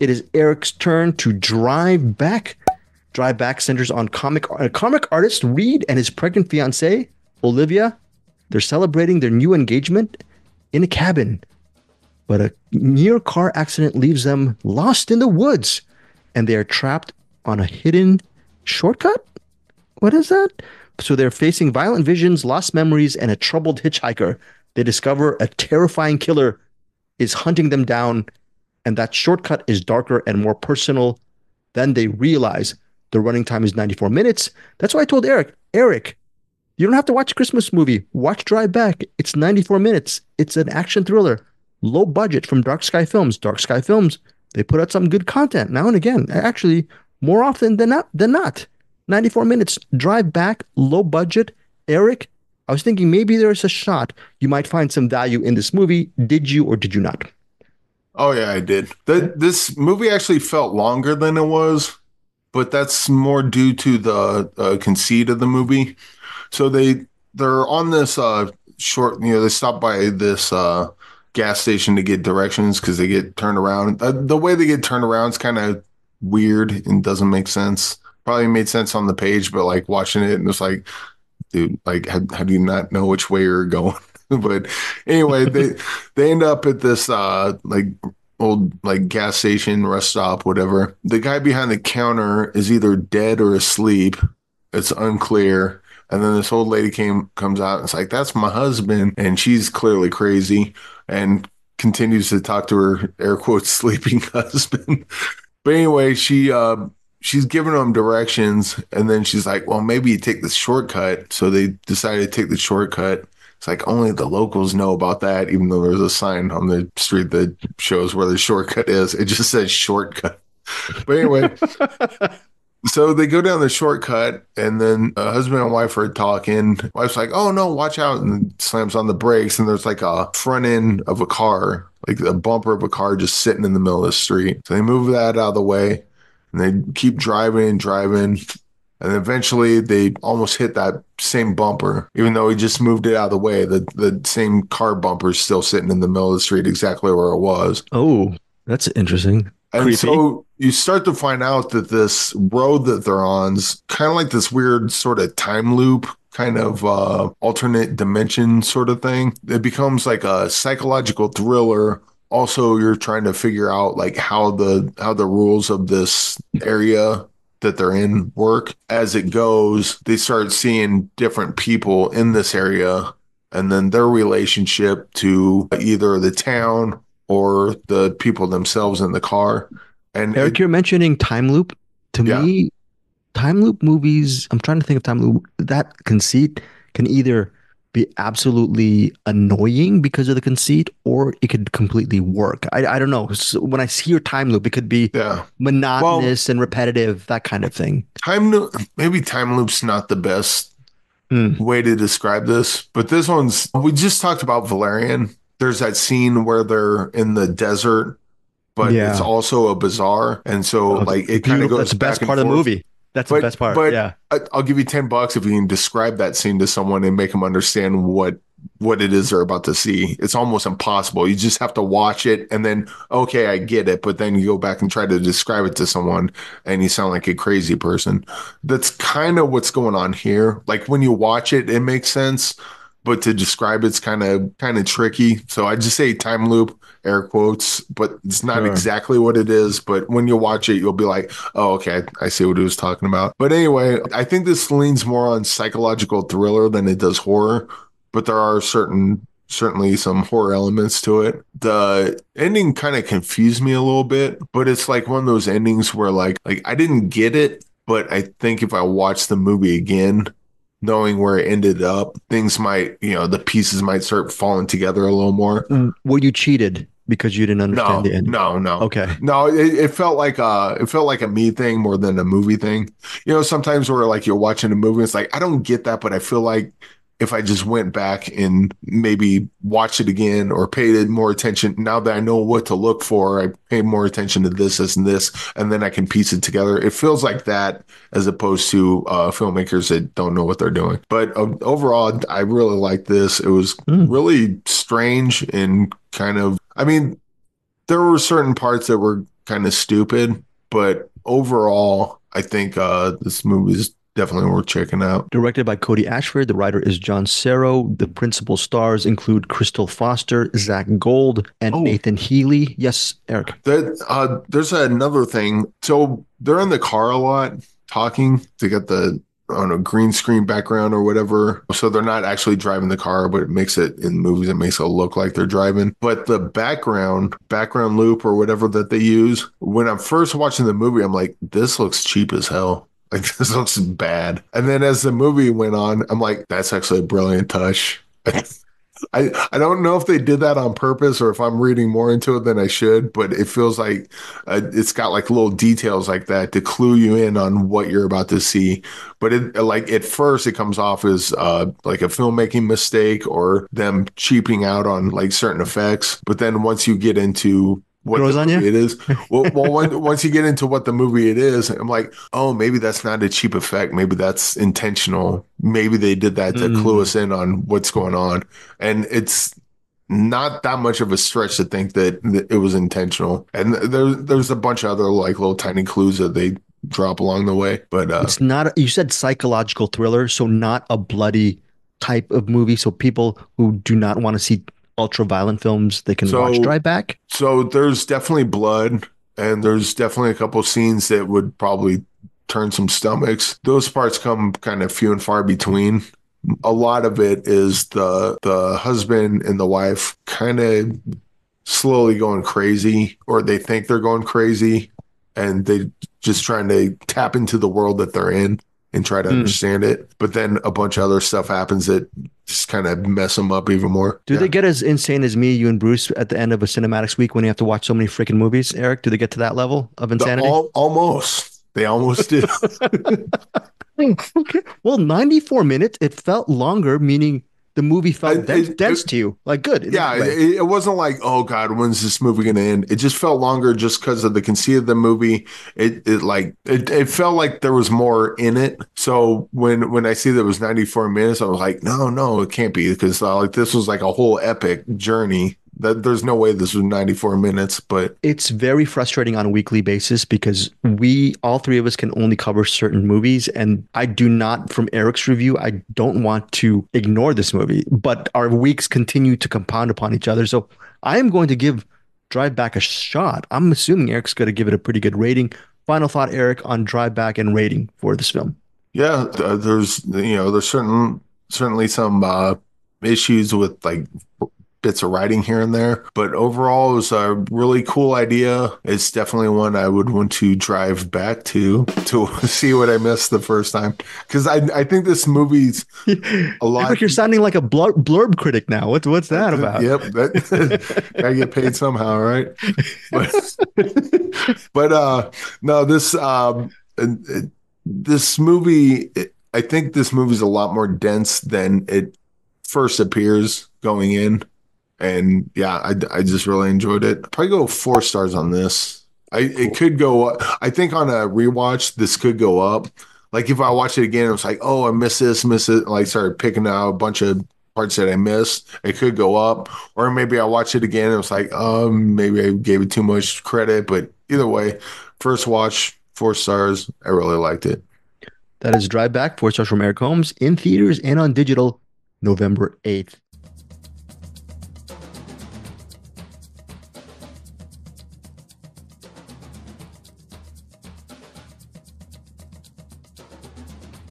It is Eric's turn to drive back. Drive back centers on comic artist Reid and his pregnant fiancée, Olivia. They're celebrating their new engagement in a cabin, but a near car accident leaves them lost in the woods, and they are trapped on a hidden shortcut. What is that? So they're facing violent visions, lost memories, and a troubled hitchhiker. They discover a terrifying killer is hunting them down, and that shortcut is darker and more personal. Then they realize the running time is 94 minutes. That's why I told Eric, you don't have to watch a Christmas movie. Watch Drive Back. It's 94 minutes. It's an action thriller. Low budget from Dark Sky Films. Dark Sky Films, they put out some good content now and again. Actually, more often than not. 94 minutes. Drive Back, low budget. Eric, I was thinking maybe there's a shot you might find some value in this movie. Did you or did you not? Oh, yeah, I did. This movie actually felt longer than it was, but that's more due to the conceit of the movie. So they're on this short, they stop by this gas station to get directions because they get turned around. The way they get turned around is kind of weird and doesn't make sense. Probably made sense on the page, but like watching it and it's like, dude, like how do you not know which way you're going? But anyway, they end up at this like old like gas station, rest stop, whatever. The guy behind the counter is either dead or asleep. It's unclear. And then this old lady comes out and it's like, that's my husband. And she's clearly crazy and continues to talk to her air quotes sleeping husband. But anyway, she's giving them directions and then she's like, well, maybe you take the shortcut. So they decided to take the shortcut. It's like only the locals know about that, even though there's a sign on the street that shows where the shortcut is. It just says shortcut. But anyway, so they go down the shortcut and then a husband and wife are talking. Wife's like, oh no, watch out, and slams on the brakes. And there's like a front end of a car, like a bumper of a car just sitting in the middle of the street. So they move that out of the way and they keep driving and driving. And eventually they almost hit that same bumper, even though he just moved it out of the way. The same car bumper is still sitting in the middle of the street, exactly where it was. Oh, that's interesting. And Creepy. so you start to find out that this road that they're on is kind of like this weird sort of time loop, kind of alternate dimension sort of thing. It becomes like a psychological thriller. Also, you're trying to figure out like how the rules of this area that they're in work. As it goes, they start seeing different people in this area and then their relationship to either the town or the people themselves in the car. And Eric, you're mentioning time loop. To me, time loop movies, I'm trying to think of time loop. That conceit can either be absolutely annoying because of the conceit, or it could completely work. I don't know. So when I hear time loop, it could be monotonous and repetitive, that kind of thing. Maybe time loop's not the best way to describe this, but this one's, we just talked about Valerian. There's that scene where they're in the desert, but it's also a bazaar. And so like it kind of goes That's the best back part and of the forth. movie. That's the best part. But Yeah. I'll give you $10 if you can describe that scene to someone and make them understand what it is they're about to see. It's almost impossible. You just have to watch it and then, okay, I get it. But then you go back and try to describe it to someone and you sound like a crazy person. That's kind of what's going on here. Like when you watch it, it makes sense. But to describe it's kind of tricky. So I just say time loop, air quotes, but it's not exactly what it is. But when you watch it, you'll be like, oh, okay, I see what he was talking about. But anyway, I think this leans more on psychological thriller than it does horror. But there are certainly some horror elements to it. The ending kind of confused me a little bit, but it's like one of those endings where like I didn't get it, but I think if I watched the movie again, knowing where it ended up, things might, the pieces might start falling together a little more. Were you cheated because you didn't understand the ending? No. Okay. No, it felt like a me thing more than a movie thing. Sometimes where like you're watching a movie, it's like, I don't get that, but I feel like if I just went back and maybe watched it again or paid more attention, now that I know what to look for, I pay more attention to this, and this, and then I can piece it together. It feels like that as opposed to filmmakers that don't know what they're doing. But overall, I really like this. It was really strange and kind of, I mean, there were certain parts that were kind of stupid, but overall, I think this movie is definitely worth checking out. Directed by Cody Ashford, the writer is John Serro. The principal stars include Crystal Foster, Zach Gold, and Oh, Nathan Healy. Yes, Eric. there's another thing. So they're in the car a lot talking. They got the I don't know green screen background or whatever. So they're not actually driving the car, but it makes it in movies. It makes it look like they're driving. But the background loop or whatever that they use. When I'm first watching the movie, I'm like, this looks cheap as hell. Like this looks bad. And then as the movie went on, I'm like, that's actually a brilliant touch. I don't know if they did that on purpose or if I'm reading more into it than I should, but it feels like it's got like little details like that to clue you in on what you're about to see. But it like at first it comes off as like a filmmaking mistake or them cheaping out on like certain effects. But then once you get into what Grows the on movie you? it is, once you get into what the movie it is, I'm like, oh, maybe that's not a cheap effect. Maybe that's intentional. Maybe they did that to clue Mm. us in on what's going on. And it's not that much of a stretch to think that it was intentional. And there's a bunch of other like little tiny clues that they drop along the way. But It's not, you said psychological thriller, so not a bloody type of movie. So people who do not want to see ultra violent films, they can watch so Drive Back. so there's definitely blood and there's definitely a couple scenes that would probably turn some stomachs. Those parts come kind of few and far between. A lot of it is the husband and the wife kind of slowly going crazy, or they think they're going crazy, and they just trying to tap into the world that they're in and try to Mm. understand it. But then a bunch of other stuff happens that just kind of mess them up even more. Do they get as insane as me, you, and Bruce at the end of a cinematics week when you have to watch so many freaking movies, Eric? Do they get to that level of insanity? Almost. They almost did. Okay. Well, 94 minutes, it felt longer, meaning the movie felt dense to you. Like good in a Yeah, good way. it wasn't like, oh God, when's this movie going to end? It just felt longer just because of the conceit of the movie. It felt like there was more in it. So when I see that it was 94 minutes, I was like, no, it can't be because like this was like a whole epic journey. That there's no way this was 94 minutes, but It's very frustrating on a weekly basis because all three of us, can only cover certain movies. And I do not, from Eric's review, I don't want to ignore this movie, but our weeks continue to compound upon each other. So I am going to give Drive Back a shot. I'm assuming Eric's going to give it a pretty good rating. Final thought, Eric, on Drive Back and rating for this film. yeah, there's certainly some issues with like bits of writing here and there, but overall it was a really cool idea. It's definitely one I would want to drive back to see what I missed the first time because I think this movie's a lot. Eric, you're sounding like a blurb critic now. What's that about? Yep, that gotta get paid somehow, right? But no, this movie, I think this movie's a lot more dense than it first appears going in. And yeah, I just really enjoyed it. I'd probably go 4 stars on this. It could go up. I think on a rewatch, this could go up. Like if I watch it again, it was like, oh, I missed this, miss it. Like started picking out a bunch of parts that I missed. It could go up. Or maybe I watch it again. And it was like, maybe I gave it too much credit. But either way, first watch, 4 stars. I really liked it. That is Drive Back, 4 stars from Eric Holmes, in theaters and on digital, November 8th.